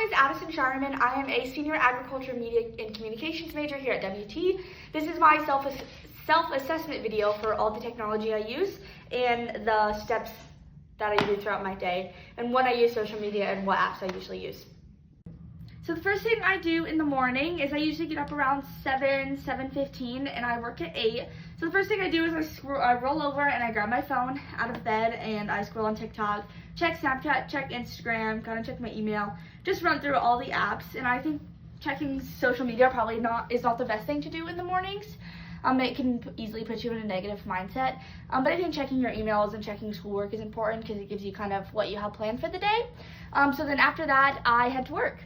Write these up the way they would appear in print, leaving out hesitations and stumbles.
is Addison Shireman. I am a senior agriculture, media, and communications major here at WT. This is my self-assessment video for all the technology I use and the steps that I do throughout my day and when I use social media and what apps I usually use. So the first thing I do in the morning is I usually get up around 7:15, and I work at 8. So the first thing I do is I roll over and I grab my phone out of bed and I scroll on TikTok, check Snapchat, check Instagram, kind of check my email, just run through all the apps. And I think checking social media probably is not the best thing to do in the mornings. It can easily put you in a negative mindset. But I think checking your emails and checking schoolwork is important because it gives you kind of what you have planned for the day. So then after that, I head to work.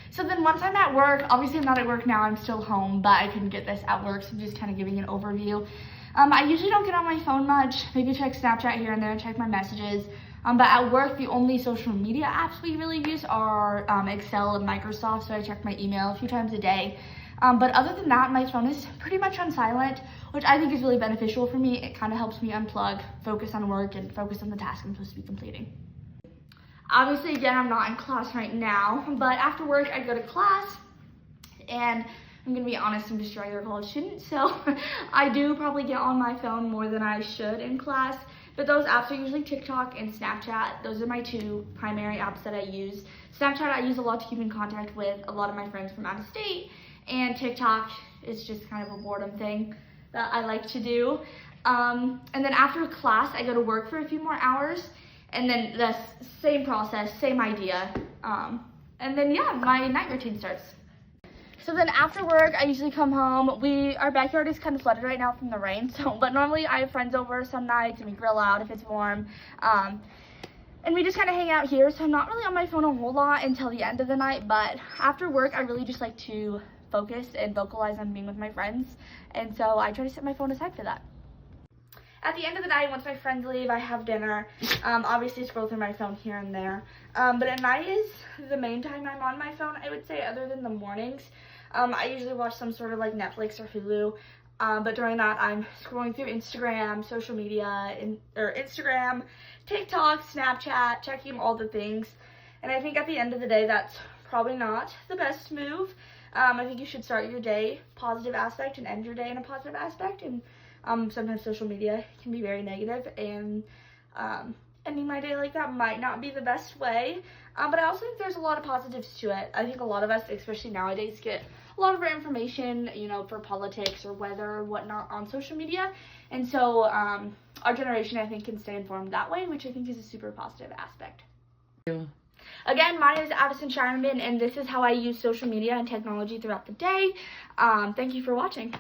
So then once I'm at work, obviously I'm not at work now, I'm still home, but I couldn't get this at work, so I'm just kind of giving an overview. I usually don't get on my phone much, maybe check Snapchat here and there, check my messages. But at work, the only social media apps we really use are Excel and Microsoft, so I check my email a few times a day. But other than that, my phone is pretty much on silent, which I think is really beneficial for me. It kind of helps me unplug, focus on work, and focus on the task I'm supposed to be completing. Obviously, again, I'm not in class right now, but after work, I go to class, and I'm gonna be honest, I'm just a regular college student, so I do probably get on my phone more than I should in class, but those apps are usually TikTok and Snapchat. Those are my two primary apps that I use. Snapchat I use a lot to keep in contact with a lot of my friends from out of state, and TikTok is just kind of a boredom thing that I like to do. And then after class, I go to work for a few more hours, and then the same process, same idea. And then yeah, my night routine starts. So then after work, I usually come home. Our backyard is kind of flooded right now from the rain, but normally I have friends over some nights and we grill out if it's warm. And we just kind of hang out here, so I'm not really on my phone a whole lot until the end of the night, but after work, I really just like to focus and vocalize on being with my friends, and so I try to set my phone aside for that. At the end of the night, once my friends leave, I have dinner. Obviously scroll through my phone here and there. But at night is the main time I'm on my phone, I would say, other than the mornings. I usually watch some sort of like Netflix or Hulu. But during that, I'm scrolling through Instagram, social media, or Instagram, TikTok, Snapchat, checking all the things. And I think at the end of the day, that's probably not the best move. I think you should start your day positive aspect and end your day in a positive aspect. And sometimes social media can be very negative, and ending my day like that might not be the best way. But I also think there's a lot of positives to it. I think a lot of us, especially nowadays, get a lot of our information, for politics or weather or whatnot on social media. And so our generation, I think, can stay informed that way, which I think is a super positive aspect. Again, my name is Addison Shireman, and this is how I use social media and technology throughout the day. Thank you for watching.